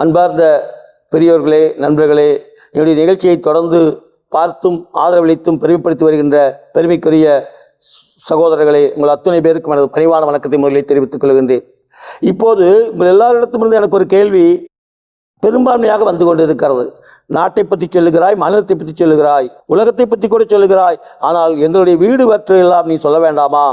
அன்பார்ந்த பெரியோர்களே, நண்பர்களே, என்னுடைய நிகழ்ச்சியை தொடர்ந்து பார்த்தும் ஆதரவளித்தும் பெருமைப்படுத்தி வருகின்ற பெருமைக்குரிய சகோதரர்களே, உங்கள் அத்தனை பேருக்கு எனது பணிவான வணக்கத்தை முதலில் தெரிவித்துக் கொள்கின்றேன். இப்போது உங்கள் எல்லாரிடத்திலிருந்து எனக்கு ஒரு கேள்வி பெரும்பான்மையாக வந்து கொண்டிருக்கிறது. நாட்டை பற்றி சொல்லுகிறாய், மாநிலத்தை பற்றி சொல்லுகிறாய், உலகத்தை பற்றி கூட சொல்லுகிறாய். ஆனால் எங்களுடைய வீடு பற்றியெல்லாம் நீ சொல்ல வேண்டாமா?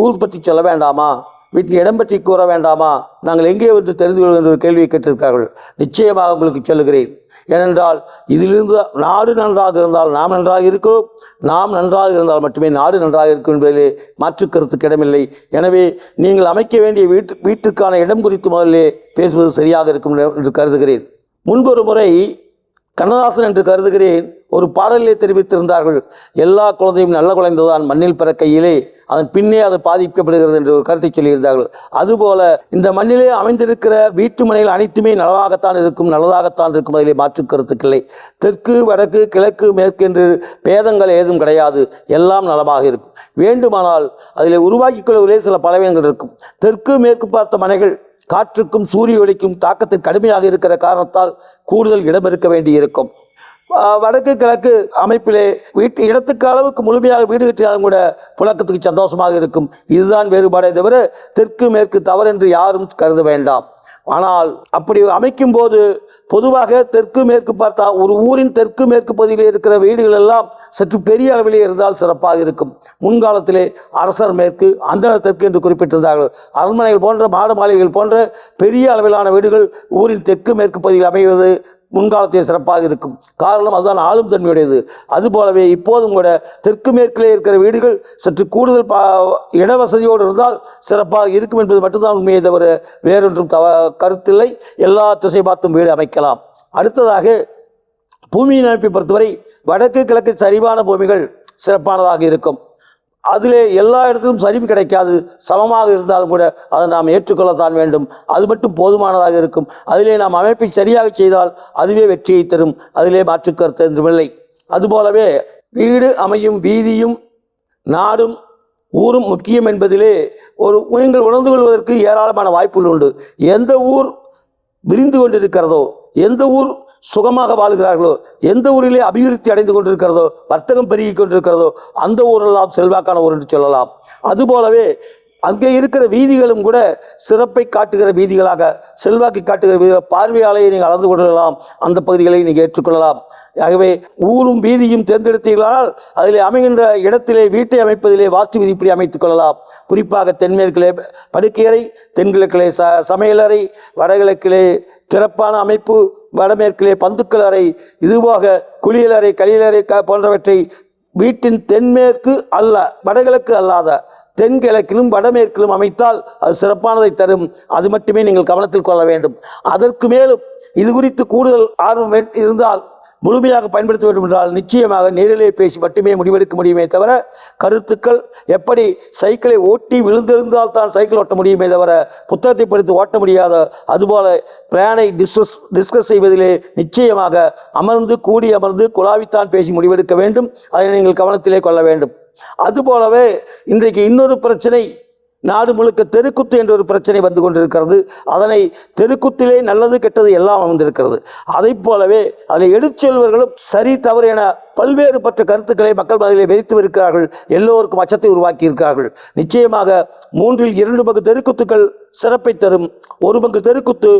ஊர் பற்றி சொல்ல வேண்டாமா? வீட்டில் இடம் பற்றி கூற வேண்டாமா? நாங்கள் எங்கே வந்து தெரிந்து கொள்வோம் என்ற ஒரு கேள்வியை கேட்டிருக்கார்கள். நிச்சயமாக உங்களுக்கு சொல்லுகிறேன். ஏனென்றால் இதிலிருந்து நாடு நன்றாக இருந்தால் நாம் நன்றாக இருக்கிறோம், நாம் நன்றாக இருந்தால் மட்டுமே நாடு நன்றாக இருக்கும் என்பதிலே மாற்று கருத்துக்கு இடமில்லை. எனவே நீங்கள் அமைக்க வேண்டிய வீட்டிற்கான இடம் குறித்து முதலிலே பேசுவது சரியாக இருக்கும் என்று கருதுகிறேன். முன்பொரு முறை கண்ணதாசன் என்று கருதுகிறேன் ஒரு பாடலிலே தெரிவித்திருந்தார்கள், எல்லா குழந்தையும் நல்ல குழந்தைதான் மண்ணில் பிறக்கையிலே அதன் பின்னே அது பாதிக்கப்படுகிறது என்று ஒரு கருத்தை சொல்லியிருந்தார்கள். அதுபோல இந்த மண்ணிலே அமைந்திருக்கிற வீட்டு மனைகள் அனைத்துமே நலவாகத்தான் இருக்கும், நல்லதாகத்தான் இருக்கும், அதிலே மாற்று கருத்துக்களை. தெற்கு வடக்கு கிழக்கு மேற்கு என்று பேதங்கள் ஏதும் கிடையாது, எல்லாம் நலமாக இருக்கும். வேண்டுமானால் அதிலே உருவாக்கிக் கொள்வதிலே சில பலவீனங்கள் இருக்கும். தெற்கு மேற்கு பார்த்த மனைகள் காற்றுக்கும் சூரிய ஒளிக்கும் தாக்கத்தின் கடுமையாக இருக்கிற காரணத்தால் கூடுதல் இடம் இருக்க வேண்டியிருக்கும். வடக்கு கிழக்கு அமைப்பிலே இடத்துக்கு அளவுக்கு முழுமையாக வீடு கட்டினாலும் கூட புழக்கத்துக்கு சந்தோஷமாக இருக்கும். இதுதான் வேறுபாடே தவிர தெற்கு மேற்கு தவறு என்று யாரும் கருத வேண்டாம். ஆனால் அப்படி அமைக்கும் போது பொதுவாக தெற்கு மேற்கு பார்த்தா ஒரு ஊரின் தெற்கு மேற்கு பகுதியில் இருக்கிற வீடுகள் எல்லாம் சற்று பெரிய அளவிலே இருந்தால் சிறப்பாக இருக்கும். முன்காலத்திலே அரசர் மேற்கு, அந்தனர் தெற்கு என்று குறிப்பிட்டிருந்தார்கள். அரண்மனைகள் போன்ற மாட மாளிகைகள் போன்ற பெரிய அளவிலான வீடுகள் ஊரின் தெற்கு மேற்கு பகுதியில் அமைவது முன்காலத்தில் சிறப்பாக இருக்கும். காரணம் அதுதான் ஆளும் தன்மையுடையது. அதுபோலவே இப்போதும் கூட தெற்கு மேற்கிலே இருக்கிற வீடுகள் சற்று கூடுதல் இடவசதியோடு இருந்தால் சிறப்பாக இருக்கும் என்பது மட்டும்தான் உண்மையை தவிர வேறொன்றும் கருத்தில்லை. எல்லா திசை பார்த்தும் வீடு அமைக்கலாம். அடுத்ததாக பூமியின் அமைப்பை பொறுத்தவரை வடக்கு கிழக்கு சரிவான பூமிகள் சிறப்பானதாக இருக்கும். அதிலே எல்லா இடத்திலும் சரிவு கிடைக்காது, சமமாக இருந்தாலும் கூட அதை நாம் ஏற்றுக்கொள்ளத்தான் வேண்டும். அது மட்டும் போதுமானதாக இருக்கும். அதிலே நாம் அமைப்பை சரியாக செய்தால் அதுவே வெற்றியை தரும், அதிலே மாற்று கருத்து என்றுமில்லை. அதுபோலவே வீடு அமையும் வீதியும் நாடும் ஊரும் முக்கியம் என்பதிலே நீங்கள் உணர்ந்து கொள்வதற்கு ஏராளமான வாய்ப்புகள் உண்டு. எந்த ஊர் விரிந்து கொண்டிருக்கிறதோ, எந்த ஊர் சுகமாக வாழ்கிறார்களோ, எந்த ஊரிலே அபிவிருத்தி அடைந்து கொண்டிருக்கிறதோ, வர்த்தகம் பெருகி கொண்டிருக்கிறதோ அந்த ஊரெல்லாம் செல்வாக்கான ஊர் என்று சொல்லலாம். அதுபோலவே அங்கே இருக்கிற வீதிகளும் கூட சிறப்பை காட்டுகிற வீதிகளாக, செல்வாக்கை காட்டுகிற பார்வையாளையை நீங்கள் அளந்து கொள்ளலாம், அந்த பகுதிகளை நீங்கள் ஏற்றுக்கொள்ளலாம். ஆகவே ஊரும் வீதியும் தேர்ந்தெடுத்தீர்களானால் அதில் அமைகின்ற இடத்திலே வீட்டை அமைப்பதிலே வாஸ்து விதிப்படி அமைத்துக் கொள்ளலாம். குறிப்பாக தென்மேற்கிலே படுக்கையறை, தென்கிழக்கிலே சமையலறை, வடகிழக்கிலே சிறப்பான அமைப்பு, வடமேற்கிலே பந்துக்கள் அறை, இதுவாக குளியலறை கழியலறை போன்றவற்றை வீட்டின் தென்மேற்கு அல்ல வடகிழக்கு அல்லாத தென்கிழக்கிலும் வடமேற்கிலும் அமைத்தால் அது சிறப்பானதை தரும். அது மட்டுமே நீங்கள் கவனத்தில் கொள்ள வேண்டும். அதற்கு மேலும் இது குறித்து கூடுதல் ஆர்வம் இருந்தால் முழுமையாக பயன்படுத்த வேண்டும் என்றால் நிச்சயமாக நேரிலே பேசி மட்டுமே முடிவெடுக்க முடியுமே தவிர கருத்துக்கள் எப்படி சைக்கிளை ஓட்டி விழுந்திருந்தால் தான் சைக்கிள் ஓட்ட முடியுமே தவிர புத்தகத்தை படித்து ஓட்ட முடியாத, அதுபோல பிளானை டிஸ்கஸ் செய்வதிலே நிச்சயமாக கூடி அமர்ந்து குழாவித்தான் பேசி முடிவெடுக்க வேண்டும். அதை நீங்கள் கவனத்திலே கொள்ள வேண்டும். அதுபோலவே இன்றைக்கு இன்னொரு பிரச்சனை, நாடு முழுக்க தெருக்குத்து என்ற ஒரு பிரச்சனை வந்து கொண்டிருக்கிறது. அதனை தெருக்குத்திலே நல்லது கெட்டது எல்லாம் வந்திருக்கிறது. அதை போலவே அதை எடுச்செல்வர்களும் சரி தவறு என பல்வேறுபட்ட கருத்துக்களை மக்கள் மத்தியிலே விரித்து வருகிறார்கள். எல்லோருக்கும் அச்சத்தை உருவாக்கி இருக்கிறார்கள். நிச்சயமாக 3/2 பங்கு தெருக்குத்துக்கள் சிறப்பை தரும், 1 பங்கு தெருக்குத்து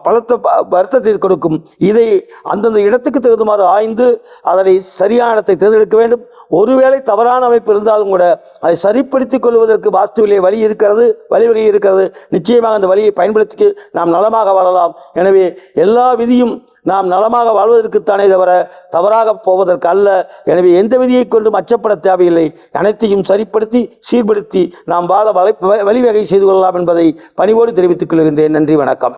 பலத்த வருத்தத்தை கொடுக்கும். இதை அந்தந்த இடத்துக்கு தகுந்தமாறு ஆய்ந்து அதனை சரியான இடத்தை தேர்ந்தெடுக்க வேண்டும். ஒருவேளை தவறான அமைப்பு இருந்தாலும் கூட அதை சரிப்படுத்திக் கொள்வதற்கு வாஸ்துவிலே வழிவகை இருக்கிறது. நிச்சயமாக அந்த வழியை பயன்படுத்தி நாம் நலமாக வாழலாம். எனவே எல்லா விதியும் நாம் நலமாக வாழ்வதற்குத்தானே தவிர தவறாக போவதற்கு அல்ல. எனவே எந்த விதியை கொண்டும் அச்சப்பட தேவையில்லை. அனைத்தையும் சரிப்படுத்தி சீர்படுத்தி நாம் வாழ வழிவகை செய்து கொள்ளலாம் என்பதை பணிவோடு தெரிவித்துக் கொள்கின்றேன். நன்றி, வணக்கம்.